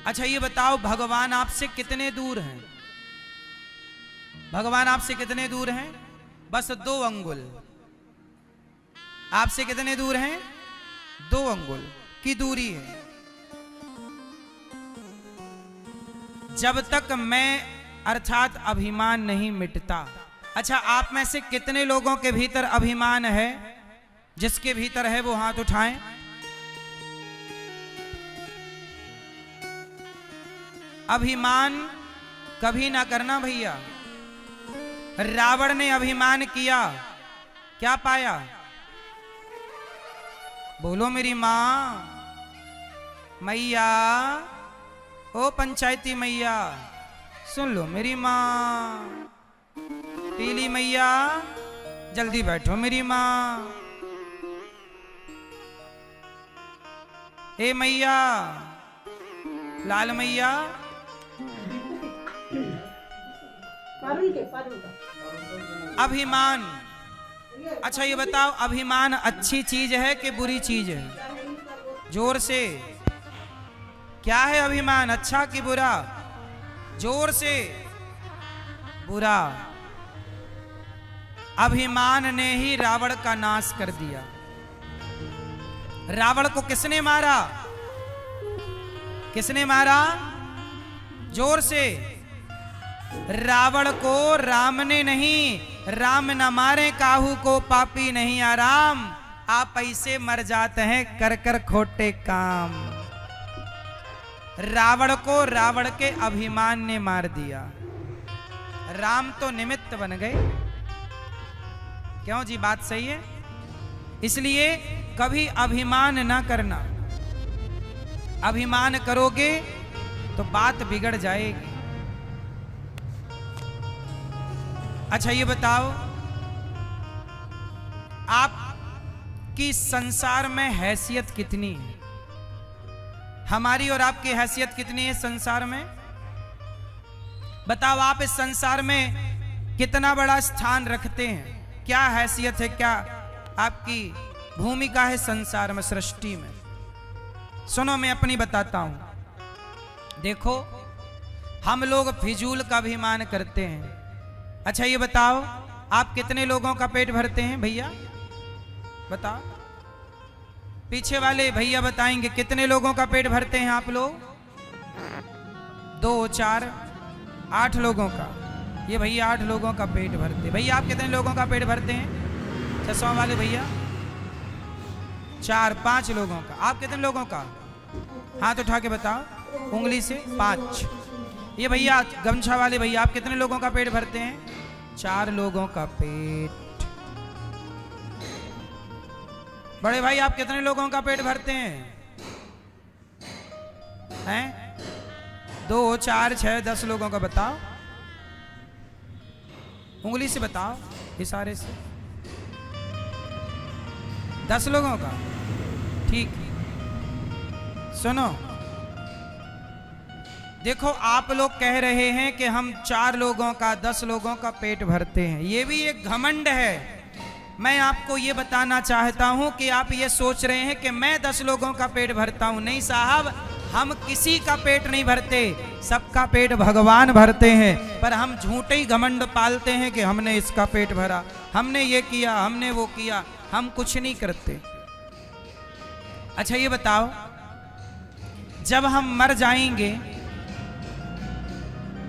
अच्छा ये बताओ, भगवान आपसे कितने दूर हैं? भगवान आपसे कितने दूर हैं? बस 2 अंगुल। आपसे कितने दूर हैं? 2 अंगुल की दूरी है। जब तक मैं अर्थात अभिमान नहीं मिटता। अच्छा, आप में से कितने लोगों के भीतर अभिमान है? जिसके भीतर है वो हाथ उठाएं। अभिमान कभी ना करना भैया। रावण ने अभिमान किया, क्या पाया? बोलो मेरी मां, मैया, ओ पंचायती मैया, सुन लो मेरी मां। पीली मैया, जल्दी बैठो मेरी मां। ए मैया, लाल मैया, अभिमान। अच्छा ये बताओ, अभिमान अच्छी चीज है कि बुरी चीज है? जोर से, क्या है अभिमान, अच्छा कि बुरा? जोर से, बुरा। अभिमान ने ही रावण का नाश कर दिया। रावण को किसने मारा? किसने मारा? जोर से। रावण को राम ने नहीं, राम न मारे काहू को पापी नहीं आराम। आप ऐसे मर जाते हैं कर कर खोटे काम। रावण को रावण के अभिमान ने मार दिया। राम तो निमित्त बन गए। क्यों जी, बात सही है? इसलिए कभी अभिमान ना करना। अभिमान करोगे तो बात बिगड़ जाएगी। अच्छा ये बताओ, आपकी संसार में हैसियत कितनी है? हमारी और आपकी हैसियत कितनी है संसार में? बताओ, आप इस संसार में कितना बड़ा स्थान रखते हैं? क्या हैसियत है, क्या आपकी भूमिका है संसार में, सृष्टि में? सुनो, मैं अपनी बताता हूं। देखो, हम लोग फिजूल का अभिमान करते हैं। अच्छा ये बताओ, आप कितने लोगों का पेट भरते हैं भैया? बताओ, पीछे वाले भैया बताएंगे कितने लोगों का पेट भरते हैं आप लोग? 2, 4, 8 लोगों का। ये भैया 8 लोगों का पेट भरते। भैया आप कितने लोगों का पेट भरते हैं? चश्मा वाले भैया 4, 5 लोगों का। आप कितने लोगों का? हाथ उठा के बताओ उंगली से। 5। ये भैया गमछा वाले भैया, आप कितने लोगों का पेट भरते हैं? 4 लोगों का पेट। बड़े भाई आप कितने लोगों का पेट भरते हैं? हैं? 2, 4, 6, 10 लोगों का। बताओ, उंगली से बताओ, इशारे से। 10 लोगों का, ठीक। सुनो, देखो, आप लोग कह रहे हैं कि हम 4 लोगों का, 10 लोगों का पेट भरते हैं। ये भी एक घमंड है। मैं आपको ये बताना चाहता हूं कि आप ये सोच रहे हैं कि मैं 10 लोगों का पेट भरता हूं। नहीं साहब, हम किसी का पेट नहीं भरते, सबका पेट भगवान भरते हैं। पर हम झूठे ही घमंड पालते हैं कि हमने इसका पेट भरा, हमने ये किया, हमने वो किया। हम कुछ नहीं करते। अच्छा ये बताओ, जब हम मर जाएंगे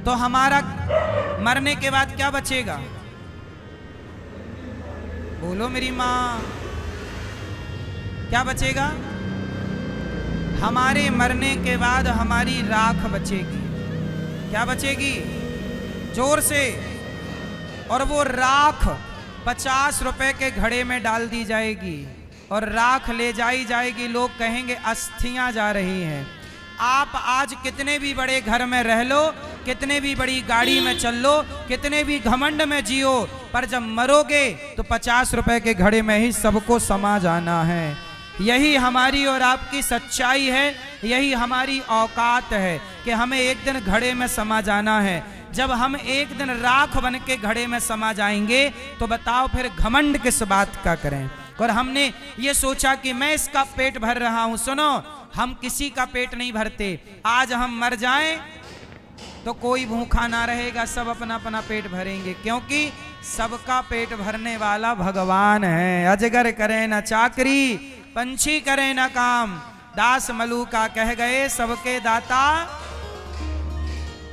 तो हमारा मरने के बाद क्या बचेगा? बोलो मेरी मां, क्या बचेगा? हमारे मरने के बाद हमारी राख बचेगी। क्या बचेगी? जोर से। और वो राख 50 रुपए के घड़े में डाल दी जाएगी और राख ले जाई जाएगी। लोग कहेंगे अस्थियां जा रही हैं। आप आज कितने भी बड़े घर में रह लो, कितने भी बड़ी गाड़ी में चल लो, कितने भी घमंड में जियो, पर जब मरोगे तो 50 रुपए के घड़े में ही सबको समा जाना है। यही हमारी और आपकी सच्चाई है, यही हमारी औकात है कि हमें एक दिन घड़े में समा जाना है। जब हम एक दिन राख बन के घड़े में समा जाएंगे तो बताओ फिर घमंड किस बात का करें। और हमने ये सोचा कि मैं इसका पेट भर रहा हूं। सुनो, हम किसी का पेट नहीं भरते। आज हम मर जाएं तो कोई भूखा ना रहेगा, सब अपना अपना पेट भरेंगे, क्योंकि सबका पेट भरने वाला भगवान है। अजगर करे न चाकरी, पंछी करे न काम, दास मलूका कह गए सबके दाता।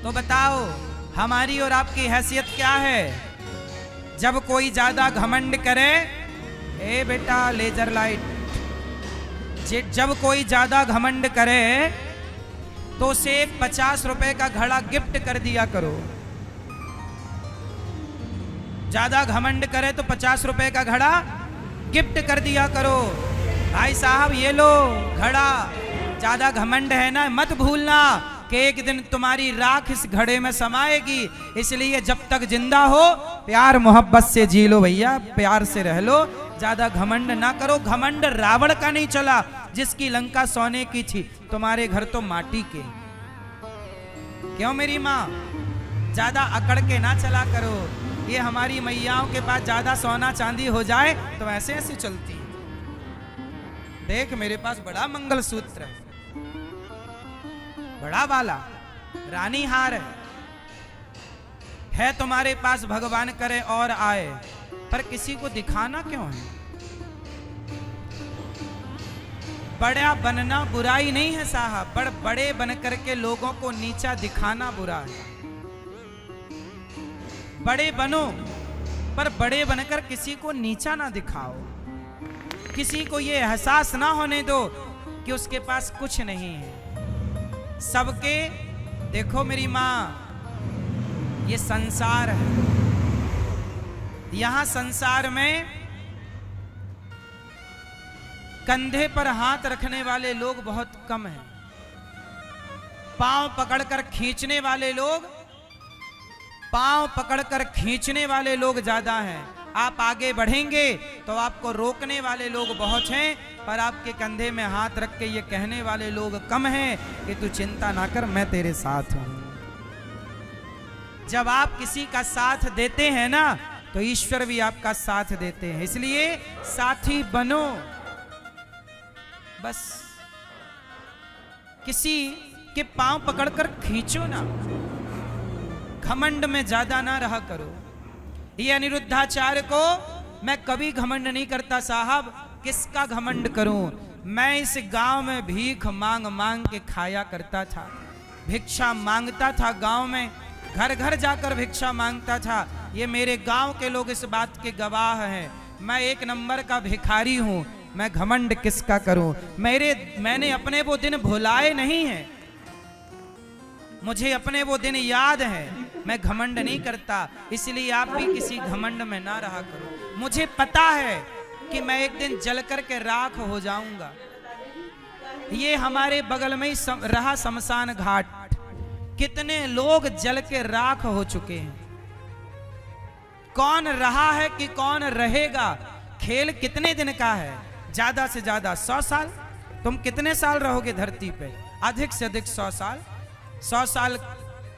तो बताओ हमारी और आपकी हैसियत क्या है? जब कोई ज्यादा घमंड करे, ए बेटा लेजर लाइट, जब कोई ज्यादा घमंड करे तो उसे 50 रुपए का घड़ा गिफ्ट कर दिया करो। ज्यादा घमंड करे तो 50 रुपए का घड़ा गिफ्ट कर दिया करो। भाई साहब ये लो घड़ा, ज्यादा घमंड है ना, मत भूलना कि एक दिन तुम्हारी राख इस घड़े में समाएगी। इसलिए जब तक जिंदा हो प्यार मोहब्बत से जी लो भैया, प्यार से रह लो, ज्यादा घमंड ना करो। घमंड रावण का नहीं चला, जिसकी लंका सोने की थी, तुम्हारे घर तो माटी के। क्यों मेरी माँ? ज्यादा अकड़ के ना चला करो। ये हमारी मैयाओं के पास ज्यादा सोना चांदी हो जाए तो ऐसे ऐसे चलती। देख मेरे पास बड़ा मंगलसूत्र है, बड़ा वाला रानी हार है तुम्हारे पास, भगवान करे और आए, पर किसी को दिखाना क्यों है? बड़ा बनना बुराई नहीं है साहब, बड़े बन करके लोगों को नीचा दिखाना बुरा है। बड़े बनो, पर बड़े बनकर किसी को नीचा ना दिखाओ। किसी को ये एहसास ना होने दो कि उसके पास कुछ नहीं है। सबके, देखो मेरी माँ, ये संसार है, यहां संसार में कंधे पर हाथ रखने वाले लोग बहुत कम हैं। पांव पकड़कर खींचने वाले लोग, पांव पकड़कर खींचने वाले लोग ज्यादा हैं। आप आगे बढ़ेंगे तो आपको रोकने वाले लोग बहुत हैं, पर आपके कंधे में हाथ रख के ये कहने वाले लोग कम हैं कि तू चिंता ना कर, मैं तेरे साथ हूं। जब आप किसी का साथ देते हैं ना, तो ईश्वर भी आपका साथ देते हैं। इसलिए साथी बनो, बस किसी के पांव पकड़कर खींचो ना, घमंड में ज्यादा ना रहा करो। ये अनिरुद्धाचार्य को मैं कभी घमंड नहीं करता साहब, किसका घमंड करूं? मैं इस गांव में भीख मांग मांग के खाया करता था, भिक्षा मांगता था गांव में, घर घर जाकर भिक्षा मांगता था। ये मेरे गांव के लोग इस बात के गवाह हैं। मैं एक नंबर का भिखारी हूं, मैं घमंड किसका करूं? मैंने अपने वो दिन भुलाए नहीं हैं, मुझे अपने वो दिन याद है। मैं घमंड नहीं करता, इसलिए आप भी किसी घमंड में ना रहा करो। मुझे पता है कि मैं एक दिन जल करके राख हो जाऊंगा। ये हमारे बगल में ही रहा शमशान घाट, कितने लोग जल के राख हो चुके हैं। कौन रहा है कि कौन रहेगा? खेल कितने दिन का है? ज्यादा से ज्यादा 100 साल। तुम कितने साल रहोगे धरती पे? अधिक से अधिक 100 साल। 100 साल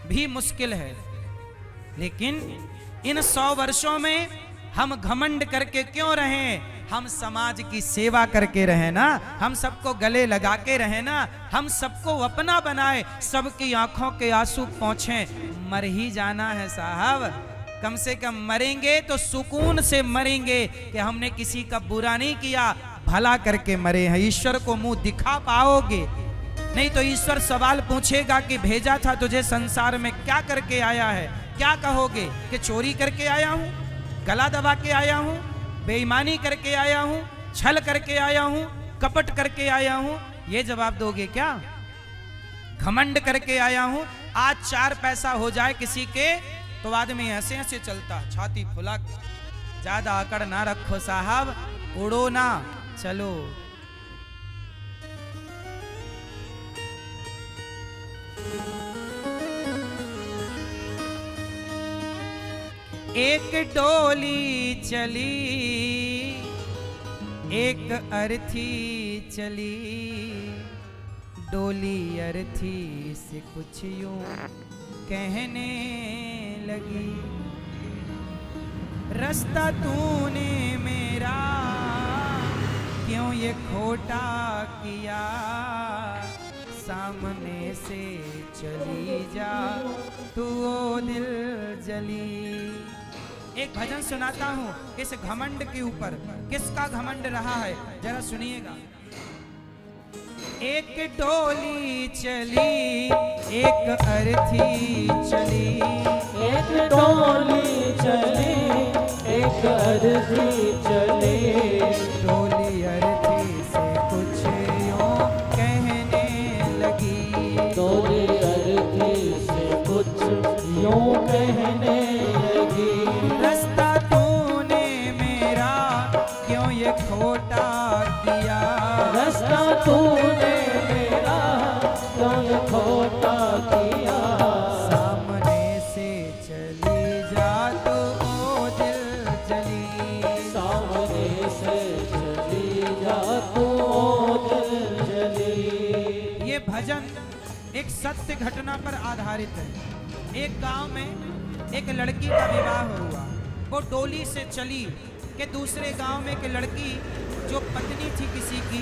भी मुश्किल है, लेकिन इन 100 वर्षों में हम घमंड करके क्यों रहें? हम समाज की सेवा करके रहे ना, हम सबको गले लगा के रहे ना, हम सबको अपना बनाए, सबकी आंखों के आंसू पहुंचे। मर ही जाना है साहब, कम से कम मरेंगे तो सुकून से मरेंगे कि हमने किसी का बुरा नहीं किया, भला करके मरे हैं। ईश्वर को मुंह दिखा पाओगे? नहीं तो ईश्वर सवाल पूछेगा कि भेजा था तुझे संसार में, क्या करके आया है? क्या कहोगे कि चोरी करके आया हूं, गला दबा के आया हूं, बेईमानी करके आया हूं, छल करके आया हूं, कपट करके आया हूं? ये जवाब दोगे क्या? घमंड करके आया हूं। आज 4 पैसा हो जाए किसी के तो आदमी ऐसे ऐसे चलता, छाती फुला के। ज्यादा अकड़ ना रखो साहब, उड़ो ना, चलो। एक डोली चली, एक अर्थी चली, डोली अर्थी से कुछ यूं कहने लगी, रास्ता तूने मेरा क्यों ये खोटा किया, सामने से चली जा तू ओ दिल जली। एक भजन सुनाता हूँ इस घमंड के ऊपर, किसका घमंड रहा है जरा सुनिएगा। एक डोली चली एक अर्थी चली, एक डोली चली एक अर्थी चली, डोली अर्थी से कुछ यूं कहने लगी, डोली अर्थी से कुछ यूं कहने लगी। रास्ता तूने मेरा क्यों ये खोटा किया, रास्ता तूने मेरा क्यों ये खोटा किया, सामने से चली जा तू ओ दिल जली, सामने से चली जा तू ओ दिल जली। ये भजन एक सत्य घटना पर आधारित है। एक गांव में एक लड़की का विवाह हुआ, वो डोली से चली कि दूसरे गांव में एक लड़की जो पत्नी थी किसी की,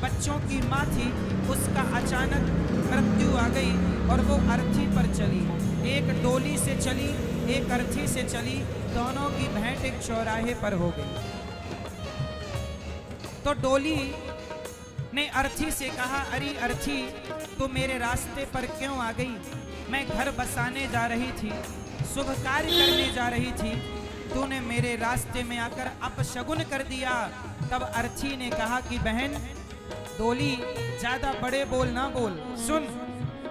बच्चों की माँ थी, उसका अचानक मृत्यु आ गई और वो अर्थी पर चली। एक डोली से चली एक अर्थी से चली, दोनों की भेंट एक चौराहे पर हो गई। तो डोली ने अर्थी से कहा, अरे अर्थी तू मेरे रास्ते पर क्यों आ गई, मैं घर बसाने जा रही थी, शुभ कार्य करने जा रही थी, तूने मेरे रास्ते में आकर अपशगुन कर दिया। तब अर्थी ने कहा कि बहन डोली ज्यादा बड़े बोल ना बोल, सुन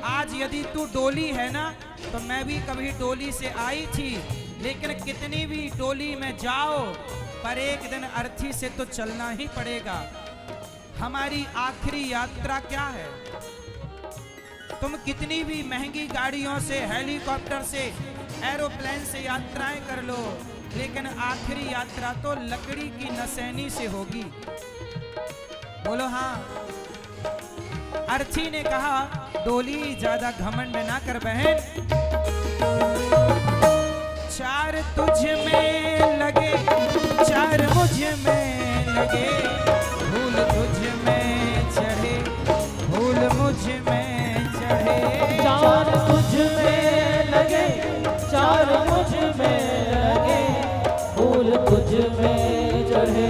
आज यदि तू डोली है ना तो मैं भी कभी डोली से आई थी, लेकिन कितनी भी डोली में जाओ पर एक दिन अर्थी से तो चलना ही पड़ेगा। हमारी आखिरी यात्रा क्या है, तुम कितनी भी महंगी गाड़ियों से, हेलीकॉप्टर से, एरोप्लेन से यात्राएं कर लो, लेकिन आखिरी यात्रा तो लकड़ी की नसैनी से होगी। बोलो हाँ। अर्थी ने कहा डोली ज्यादा घमंड ना कर बहन, चार तुझ में लगे चार मुझ में लगे, फूल तुझ में चढ़े फूल मुझ में चढ़े, चार तुझ में लगे चार मुझ में लगे, फूल तुझ में चढ़े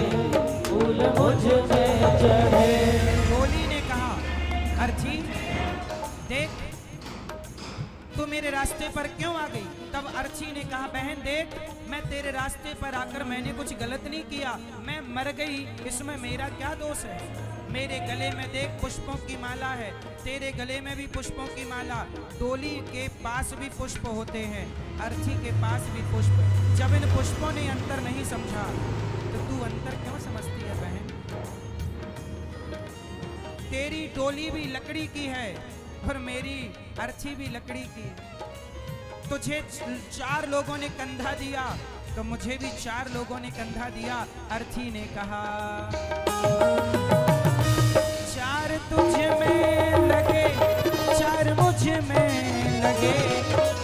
फूल मुझ में चढ़े। डोली ने कहा अर्थी देख तू मेरे रास्ते पर क्यों आ गई। तब अर्थी ने कहा बहन देख मैं तेरे रास्ते पर आकर मैंने कुछ गलत नहीं किया, मैं मर गई, इसमें मेरा क्या दोष है। मेरे गले में देख पुष्पों की माला है, तेरे गले में भी पुष्पों की माला, डोली के पास भी पुष्प होते हैं, अर्थी के पास भी पुष्प। जब इन पुष्पों ने अंतर नहीं समझा तो तू अंतर क्यों समझती है बहन। तेरी डोली भी लकड़ी की है और मेरी अर्थी भी लकड़ी की। तुझे चार लोगों ने कंधा दिया तो मुझे भी चार लोगों ने कंधा दिया। अर्थी ने कहा चार तुझ में लगे चार मुझ में लगे,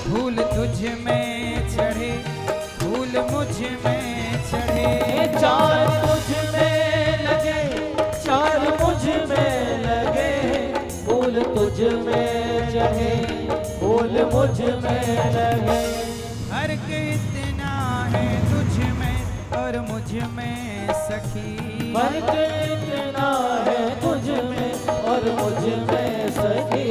फूल तुझ में चढ़े फूल मुझ में चढ़े, चार तुझ में लगे चार मुझ में लगे, फूल तुझ में चढ़े फूल मुझ में लगे। फर्क इतना है तुझ में और मुझ में सखी, फर्क इतना है तुझ में और मुझ में सखी।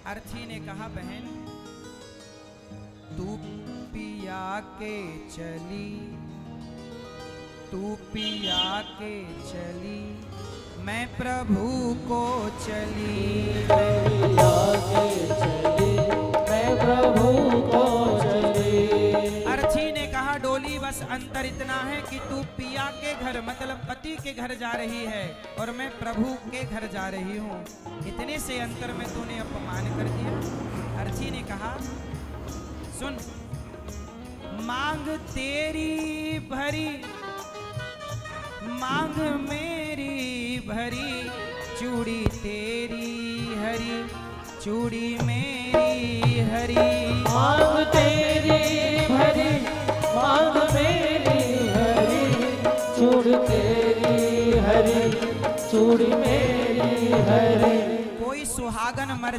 अर्थी ने कहा बहन तू पिया के चली, तू पिया के चली, मैं प्रभु को चली, पिया के चली मैं प्रभु को चली। अर्थी ने कहा डोली बस अंतर इतना है कि तू पिया के घर मतलब पति के घर जा रही है और मैं प्रभु के घर जा रही हूँ, इतने से अंतर में तूने अपमान कर दिया। अर्थी ने कहा सुन मांग तेरी भरी मांग मेरी भरी, चूड़ी तेरी हरी चूड़ी मेरी हरी, मांग तेरी भरी मांग मेरी हरी, चूड़ तेरी हरी चूड़ी मेरी है रे। कोई सुहागन मर